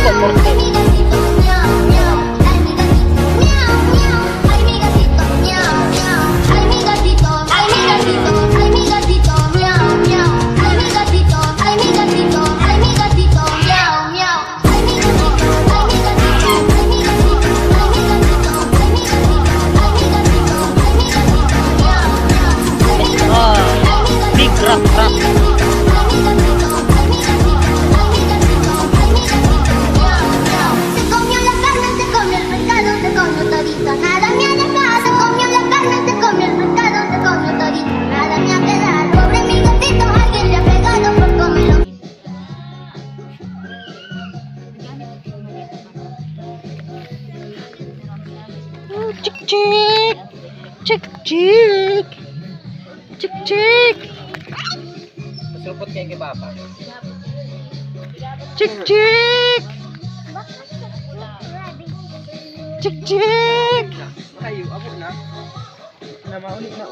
po, 40. Big rock rock. Se comió la carne, se comió el pescado, se comió todito. Nada me ha dejado. Se comió la carne, se comió el pescado, se comió todito. Nada me ha quedado. Pobre mi gatito, alguien le ha pegado por comerlo. Chick chick. Chick chick. Chick chick. Pasulpot kayo kay Papa. Chick chick. Chick chick. Kayo, abo na. Na maulit na.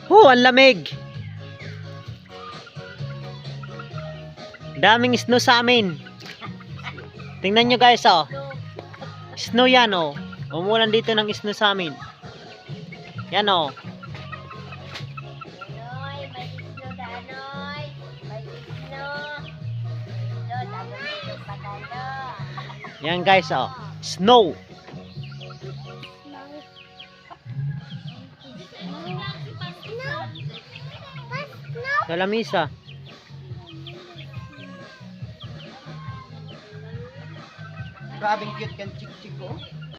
Oh, ang lamig. Daming snow sa amin. Tingnan nyo guys, oh. Snow yan, oh. Umulan dito ng snow sa amin. Yan, oh. Anoy, may isno na anoy. May isno. Isno, tapos may patalo. Yan guys, oh. Snow. Sa lamisa. Grabing cute kan chick chick ko.